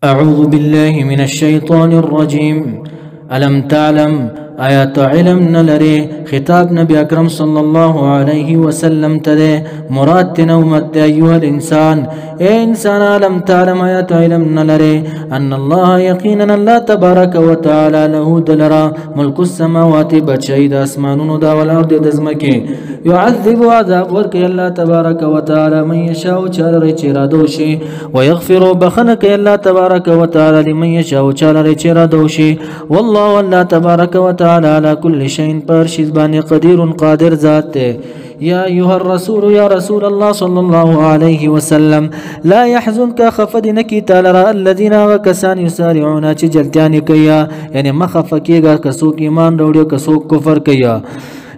أعوذ بالله من الشيطان الرجيم. ألم تعلم آيات علم نلري خطاب نبي أكرم صلى الله عليه وسلم تده مراد تنومت أيها الإنسان اے انسان ألم تعلم آيات علم نلري أن الله يقينا الله تبارك وتعالى له دلرا ملك السماوات بچايد اسمانون دا والأرض دزمكي يعذب عذاب وركي الله تبارك وتعالى من يشاء چالري چرادوشي ويغفر بخنك الله تبارك وتعالى لمن يشاء چالري چرادوشي والله الله تبارك وتعالى على كل شيء پرشز باني قدير قادر ذات يا أيها الرسول يا رسول الله صلى الله عليه وسلم لا يحزنك خفدنك تالرا الذين وكسان يسارعون چجلتاني كيا يعني مخفكيغا كسوك إيمان روڑيو كسوك كفر كيا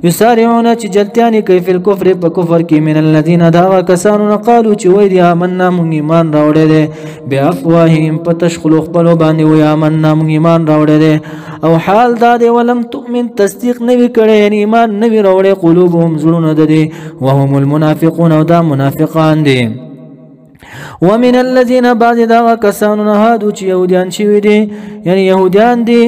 يسارعون چجلتاني كي في الكفر بكفر كي من الذين دعوا كسانون قالوا چويد آمنا من إيمان روڑي دي بأفواههم پتشخلوخ بلو باني ويامنا من إيمان روڑي دي او حال داده ولم تؤمن تصديق نبي کړي یعنی ایمان نبي روړي قلوبهم زړونه ددي وهم المنافقون او دا منافقان دي ومن الذين بعد دا کسانو هادو چې يهوديان شوي دي یعنی يهوديان دي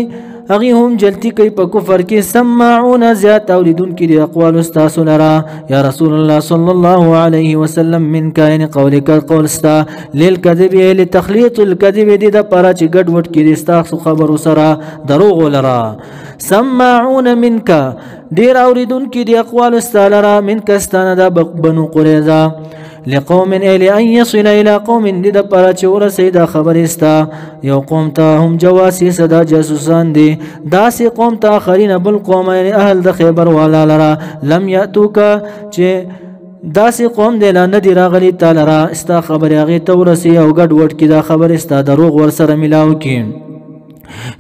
اغي هم جلتی کوي په کفر کې سماعون زیات اوریدون کې دي اقوال استاسو لرا یا رسول الله صلى الله عليه وسلم من کاین قولک قول استا للكذب لتخليط الكذب دي د پاره چې ګډ وډ کې دي استاسو خبرو سره دروغ لرا سماعون منک ډیر اوریدون کې دي اقوال استا لرا منک استانه د بنو قریظه لقوم الى ان يصل الى قوم دد پر چور سیدا خبر استا یو قوم ته هم جواسیس دا جاسوسان دي داسې قوم ته اخرین بل قوم اهل د خیبر والا لرا لم یاتوک چې داسې قوم دی لا ندی راغلی تعالی را استا خبر هغه تورسی او ګډ وډ کی دا خبر استا دروغ ور سره ملاو کی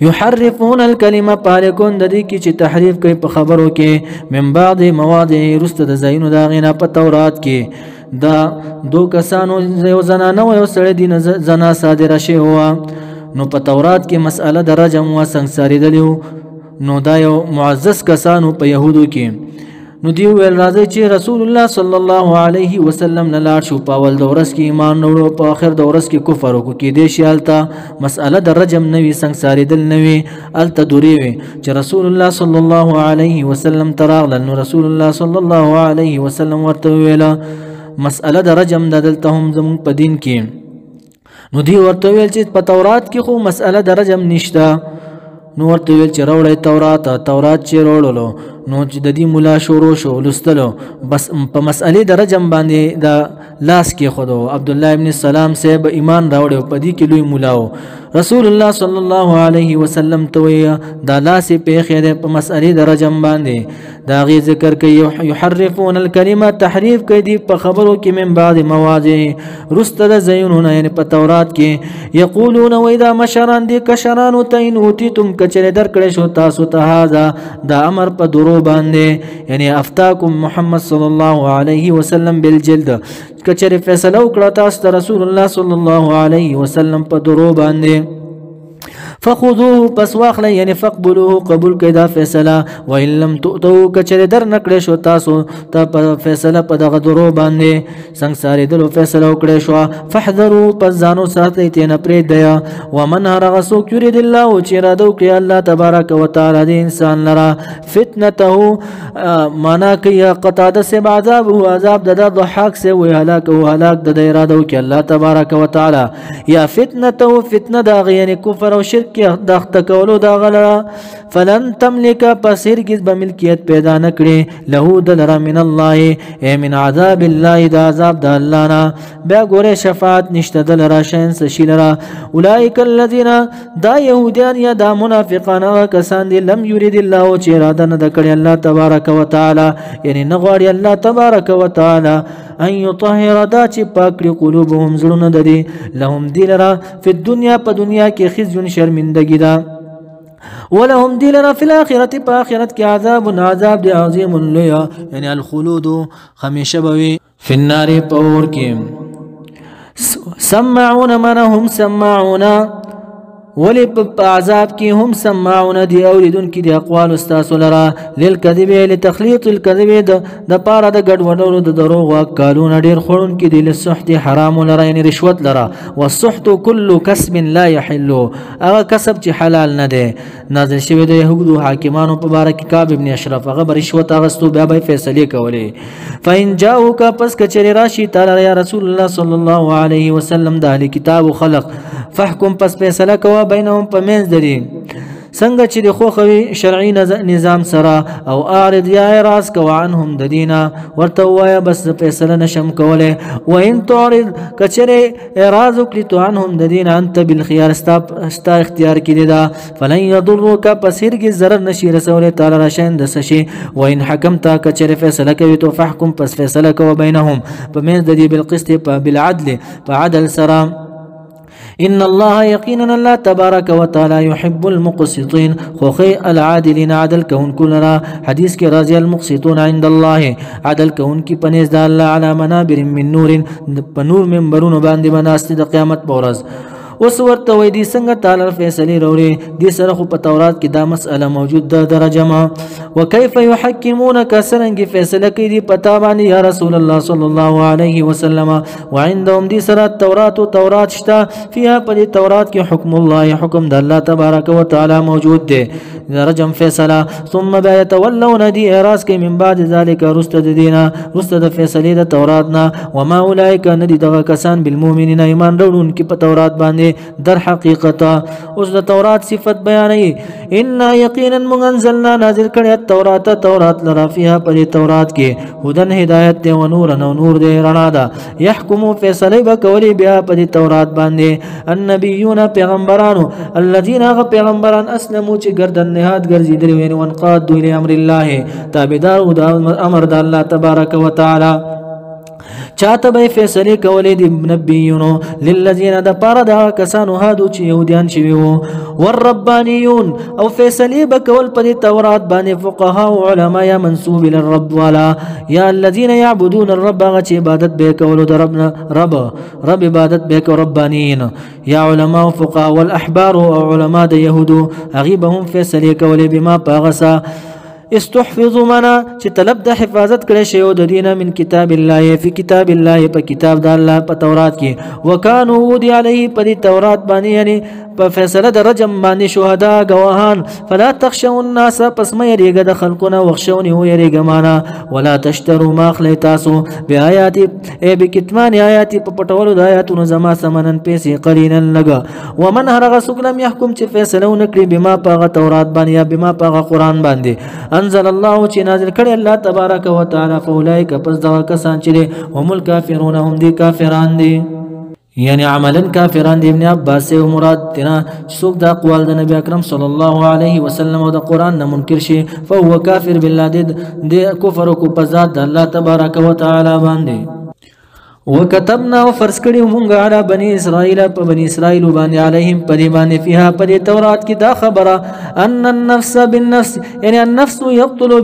يحرفون الكلمه پالکون د دې کی چې تحریف کوي په خبرو کې من بعض مواضع رست د زینو دا غینا په تورات کې دا دو کسانو یو زنانه و یو سړی دین زنا صادره شي هوا نو په تورات کې مسأله د رجم و سنگساری دلیو نو دا یو معزز کسانو په يهودو کې نو دی ویل راځي چې رسول الله صلی الله علیه وسلم نه لاړ شو په اول دورس کې ایمان وروړو په اخر دورس کې کفر وکړي کې دې شالته مسأله د رجم نوي سنگساری دل نوي الته دوری وي چې رسول الله صلی الله علیه وسلم تراغل نو رسول الله صلی الله علیه وسلم ورته ویل مسأله د رجم د دلته هم زمون په دین کې نو دی ورته ویل چې په تورات کې خو مسأله د رجم نشته نو ورته ویل چې راوړی تورات چې راوړلو نو چې د دې مولا شروع شو لستلو بس په مسألې د رجم باندې د لاس کې خودو عبد الله ابن سلام صاحب ایمان راوړو په دې کې لوی مولاو رسول الله صلی الله علیه وسلم ته دا لاس په خیره په مسألې د رجم باندې دا غي ذکر کوي يحرفون الكلمه تحریف کوي دی په خبرو کې من بعد مواضع رست د زینونه یعنی په تورات کې یقولون واذا مشران دي کشران تین اوتیتم کچره در کړې شو تاسو ته هاذا دا امر په درو باندې یعنی افتاکم محمد صلی الله علیه وسلم بالجلد کچره فیصله وکړه تاسو رسول الله صلی الله علیه وسلم په درو باندې فخذوه پس واخله یعنی فقبلوه قبول کړه دا فیصله وان لم تؤتوا کچره در نکړې شو تاسو ته فیصله په دغه درو باندې سنگساری دلو فیصله وکړې شو فاحذروا پس ځانو ساتئ تینا پرې دیا ومن هرغسو یرید الله او چې را دو کې الله تبارک وتعالى د انسان لرا فتنته معنا کوي قطاده سے عذاب او عذاب د ضحاک سے وی هلاک او هلاک د اراده کې الله تبارک وتعالى یا فتنته فتنه دا یعنی کفر او شرک کې دغه کولو دا غلا فلن تملك پسرګز به ملکیت پیدا نکړي له دلرا من الله ای من عذاب الله دا عذاب د الله نه بیا ګوره شفاعت نشته دلرا شین سشیلرا اولئک الذين دا يهوديان یا دا منافقان کسان دي لم يريد الله چې اراده نه کړی الله تبارک وتعالى یعنی نغواړي الله تبارک وتعالى ان يطهر دا چې پاکړي قلوبهم زړونه ددي لهم دلرا په دنیا په دنیا کې خزي شرمندگی دا ولهم دلنا في الاخره په اخرت کې عذاب دی عظیم لیا یعنی الخلود خمیشه بوي في النار پور کې سمعون من هم سمعون ولی په عذاب کې هم سماعون دي اوریدونکي دي اقوال استاسو لرا للکذب لتخلیط الکذب د پاره د ګډوډولو د دروغ واکالون ډیر خورونکي دي للسحت حرام لرا یعنی رشوت لرا والسحت كل كسب لا يحل هغه کسب چې حلال نه دی نازل شوی د يهودو حاکمانو په باره کې کعب ابن اشرف هغه رشوت اغستو بیا به فیصله کولې فإن جاءوك پس کچری راشي تعالی یا رسول الله صلی الله علیه وسلم د اهل کتاب خلق فحكم پس فیصله کوه بینهم په منځ دي څنګه چې د خوخوي شرعي نظام سره او اعرض یا اعراض کو عنهم د دینا ورته وایا بس فیصله نشم کوله و ان تعرض کچره اعراض وکړي تو عنهم د دینا انت بالخيار ستا اختیار کې دا فلن يضرك پسیر کې ضرر نشي رسول تعالی راشن د سشي و ان حکمت کچره فیصله کوي تو فحكم پس فیصله کو بینهم په منځ د دي بالقسط بالعدل فعدل سره إن الله يقينا الله تبارك وتعالى يحب المقسطين خوخي العادلين عدل كون كلنا حديث كي رضي المقسطون عند الله عدل كون كي پنيز دا الله على منابر من نور پنور من برون باندې مناست د قیامت پورز اوس ورته وای دي څنګه تعالی فیصله وروړي دي سره خو په تورات کې دا مسأله موجود ده درجه ما وكيف يحكمونك سرنګ فیصله کوي دي پتا باندې یا رسول الله صلی الله علیه وسلم وعندهم دي سره تورات شته فيها په تورات کې حکم الله حکم د الله تبارک وتعالى موجود ده درجه فیصله ثم بيتولون دي اراس کې من بعد ذلك رستد دينا رستد فیصله د توراتنا وما اولئک ندي دغه کسان بالمؤمنین ایمان وروړون کې په تورات باندې در حقیقتا اوس د تورات صفت بیانې ان یقینا منزلنا نازل کړی تورات لرا فيها پر تورات کې هدن هدایت دی و نور نو نور دی رڼا ده يحكم فیصله وکولي بیا پر تورات باندې النبيون پیغمبرانو الذين پیغمبران اسلموا چې گردن نهاد ګرځیدل وین وانقاد الى امر الله تابعدار د امر د الله تبارک وتعالى چاته به فیصله کولې دي نبیونو للذین د پاره د کسانو هادو چې يهوديان شوي وو والربانيون او فیصله بکول په تورات باندې فقها او علما یا منسوب للرب والا یا الذين يعبدون الرب چې عبادت به کول د ربنا رب عبادت به کول ربانيين یا علما او فقها والاحبار او علما د يهودو غيبهم فیصله کولې بما پاغسا استحفظوا منا چې طلب د حفاظت کړي شی او د دینه من کتاب الله فی کتاب الله په کتاب د الله په تورات کې وکانو ودی علیه په تورات باندې یعنی په فیصله د رجم باندې شهدا گواهان فلا تخشوا الناس پس مې یریګه د خلقونه وخښونی هو یریګه معنا ولا تشتروا ما خلیتاسو بیاات ای بکتمان آیات په پټولو د آیاتونو زما سمنن پیسې قلینا لگا ومن هرغه سکلم يحكم چې فیصله ونکړي بما په تورات باندې یا بما په قران باندې انزل الله چې نازل کړي الله تبارک وتعالى فاولئک پس دا کسان چې هم الکافرون هم دي کافران دي یعنی عملا کافران دي ابن عباس او مراد تنا څوک د اقوال د نبی اکرم صلی الله علیه وسلم او د قران نه منکر شي فهو کافر بالله د کفر کو په ذات د الله تبارک وتعالى باندې وكتبنا وفرض کړي مونږه علی بني اسرائیل په بني اسرائیل باندې علیهم پدې باندې فيها پدې تورات کې دا خبره ان النفس بالنفس یعنی النفس يقتل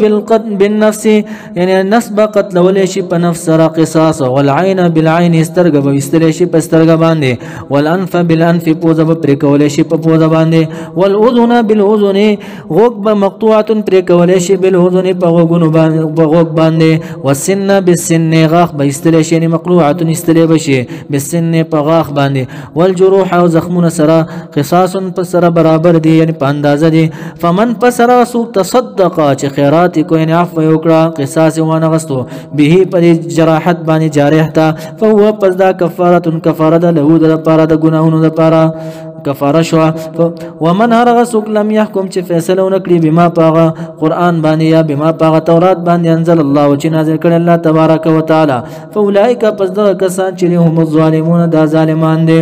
بالنفس یعنی النفس قتل ولې شي په نفس سره قصاص والعين بالعين استرګ به استلې شي په سترګ باندې والانف بالانف پوزه به پرې کولې شي په پوزه باندې والاذن بالاذن غوږ به مقطوعه پرې کولې شي بالاذن په غوږونو باندې په غوږ باندې والسن بالسن غاخ به استلې شي مقطوعه استلې بشي بالسن په غاخ باندې والجروح او زخمونه سره قصاص په سره برابر دي یعنی په اندازه دي فمن پسرا سو تصدق چې خیرات کو یعنی عفو وکړه قصاص وانه غستو به پر جراحت باندې جارح تا فهو پس دا کفاره ده له د لپاره د ګناهونو لپاره کفاره شو ومن هرغه سوک لم يحكم چې فیصله ونکړي بما پاغه قران باندې یا بما پاغه تورات باندې انزل الله چې نازل کړي الله تبارک وتعالى فاولئک پس دا کسان چې هم الظالمون دا ظالمان دي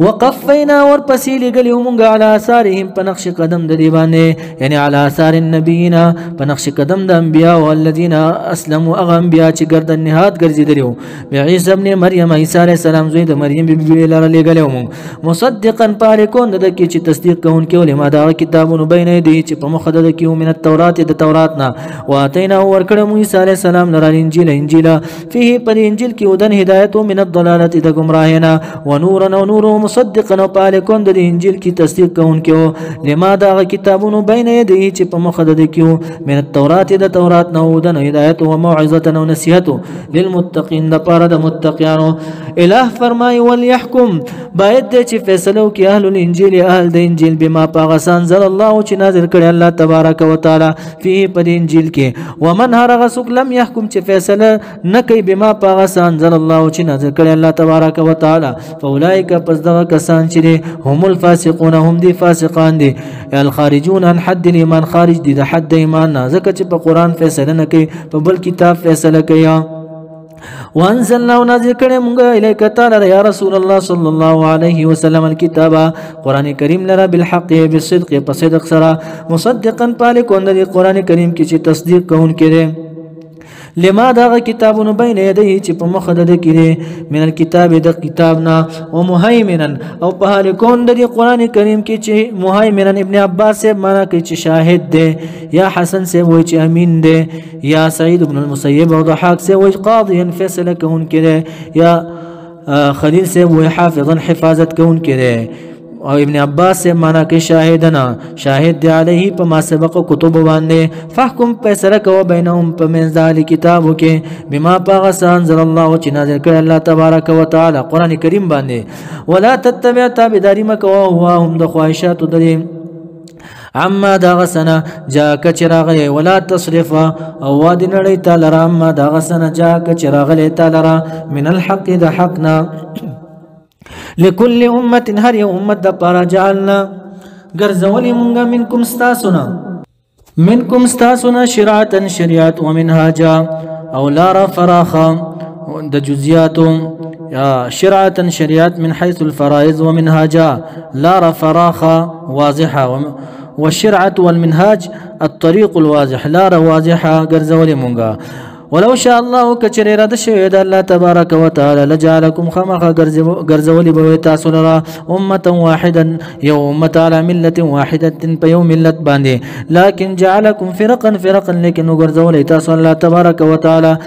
وقفینا ورپسې لګلی مونږه علی آثارهم په نقش قدم د دی باندې یعنی علی آثار النبیین په نقش قدم د انبیاء او الذين اسلموا اغه انبیاء چې ګردن نهاد ګرځیدلیو بعیسی ابن مریم عیسی علیه السلام زوی د مریم بیبي لاره لګلیو مونږ مصدقا پاره کون د کې چې تصدیق کوونکی علما دا کتابونو بینه دی چې په مخ د کې من التورات د تورات نه واتینا ورکړه مو عیسی علیه السلام لره انجیل فيه پر انجیل کې ودن هدایت من الضلاله د گمراهینا ونور مصدقا پالکون د انجیل کی تصدیق کوونکو لما دا کتابونو بین یدی چې په مخ د کیو من التورات د تورات نو د هدایت او موعظه او نصیحت للمتقین د پاره د متقینانو الہ فرمای وليحكم باید چې فیصلو کی اهل الانجیل اهل د انجیل بما پاغسان زل الله چې نازل کړي الله تبارک وتعالى فيه په انجیل کې ومن هرغ سوک لم يحكم چې فیصله نه کوي بما پاغسان زل الله چې نازل کړي الله تبارک وتعالى فاولئک پس دغه کسان چې هم الفاسقون هم دي فاسقان دي الخارجون عن حد الايمان خارج دي د حد ایمان نه ځکه چې په قران فیصله نه کوي په بل کتاب فیصله کوي وانزلنا ونازل کړه مونږه الیک تعالی یا رسول الله صلی الله علیه وسلم الكتاب قران کریم لرا بالحق بالصدق بصدق سره مصدقا پالکون د قران کریم کې چې تصدیق کوون کړي لما دا کتابونو بین یدی چې په مخ د کړي من الكتاب د کتابنا او مهیمنا او په حال کون د قران کریم کې چې مهیمنا ابن عباس سے معنا کوي چې شاهد دی یا حسن سے وایي چې امین دی یا سعید بن المسیب او ضحاک سے وایي قاضی فیصله کوون کړي یا خلیل سے وایي حافظا حفاظت کوون کړي او ابن عباس سے مانا کہ شاہدنا شاہد دی علیہ پا ما سبق کتب باندے فحکم پیسر کو بینہم پا منزال کتابو کے بما پاغسا انزل اللہ چی نازل کر اللہ تبارک و تعالی قرآن کریم باندے ولا تتبع تابداری مکو ہواهم د خواہشات دلیم عما داغسنا جاک چراغلی ولا تصرف او وادی نڑی تالرا عما داغسنا جاک چراغلی تالرا من الحق دا حقنا لكل امه هر یو امت د پارا جعلنا غرزولی مونږه منکم استاسنا شرعتا شریعت ومنهاجا او لارا فراخا د جزئیات یا شرعتا شریعت من حيث الفرائض ومنهاجا لارا فراخا واضحه والشرعه والمنهاج الطريق الواضح لارا واضحه غرزولی مونږه ولو شاء الله كچري رد شهد الله تبارك وتعالى لجعلكم خمخ غرزولي بوي تاسو لرا امه واحدا يوم على مله واحده بيوم ملت باندې لكن جعلكم فرقا لكن غرزولي تاسو الله تبارك وتعالى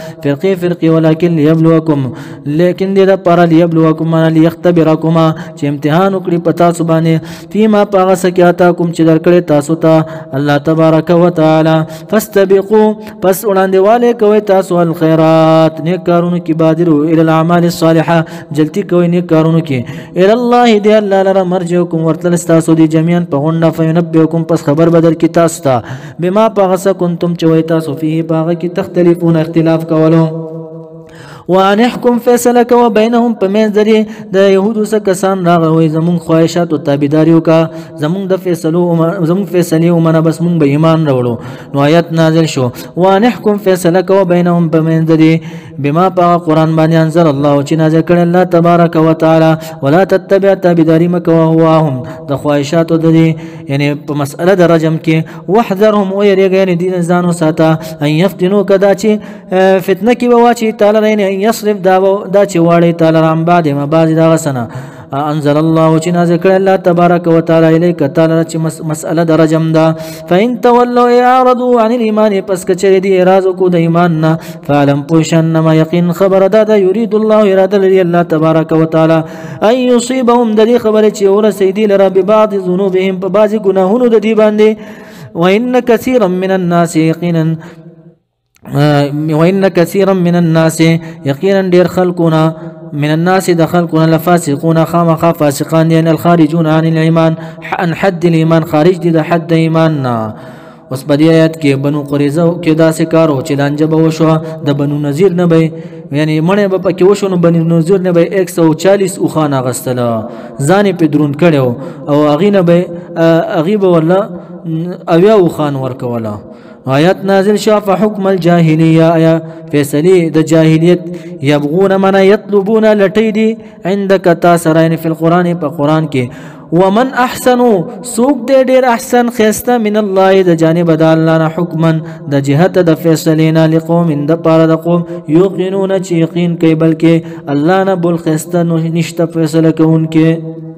فرقي ولكن ليبلوكم لكن دې پر ليبلوكم ما ليختبركم چې امتحان وکړي پتا سو باندې فيما پاغه سکیاتاکم چې درکړي تاسو ته الله تبارك وتعالى فاستبقوا پس وړاندې والے کوي تاسو الخيرات نیک کارونو کی بادرو الى الاعمال الصالحه جلتی کوي نیک کارونو کی الى الله دی الله لرا مرجوکم ورتل تاسو دی جميعا په غونډه فینبئکم پس خبر بدر کی تاسو ته بما پغس کنتم چوي تاسو فيه پاغه کی تختلفون اختلاف کولو وان احكم فیصله و بینهم پمن ذری د يهودو څخه کسان راغوي زمون خواهشات او تابعداریو کا زمون د فیصله او منه بس مون به ایمان راوړو نو آیت نازل شو وان احكم فیصله و بینهم پمن ذری بما پا قران باندې انزل الله چې نازل کړي الله تبارک وتعالى ولا تتبع تابعداری مکو هواهم د خواهشات د یعنی په مسأله د رجم کې وحذرهم او یریږي دین ځانو ساته ان يفتنو کدا چې فتنه کې واچي تعالی نه يصرف دا چې واړی تعالی رام بعد ما بعد دا غسنه انزل الله چې نازل کړ الله تبارک وتعالى الیک تعالی چې مسأله د رجم ده فإن تولوا اعرضوا عن الايمان پس کچری دی اعراض کو د ایمان نه فعلم پوشن ما یقین خبر ده یرید الله اراده لري الله تبارک وتعالى ان يصيبهم د خبر چې ورسېدی لره ببعض ذنوبهم په بعض ګناهونو د دی باندې وان كثيرا من الناس يقينا وإن كثيرا من الناس يقينا دير خلقنا من الناس دخلقنا لفاسقون خامخ فاسقان يعني الخارجون عن الإيمان عن حد الإيمان خارج دي ده حد إيماننا اوس په دې آیات کې بنو قریظه کې داسې کارو چې لانجه وشو د بنو نذیر نه به یعنی مړې به پکې وشو نو بنو نذیر نه به 140 اوخان غستله ځان په درون کړو او اغه نه به اغه ولا اویا اوخان ورکوله آیات نازل شاف حکم الجاهلیه آیا فیصله د جاهلیت یبغون من یطلبون لټیدی عندك تاسرین فی القران په قران کې ومن احسن سوق دې ډیر احسن خسته من الله د جانب د الله نه حکما د جهت د فیصلینا لقوم د پاره د قوم یقینون چې یقین کوي بلکې الله نه بل خسته نشته فیصله کوونکې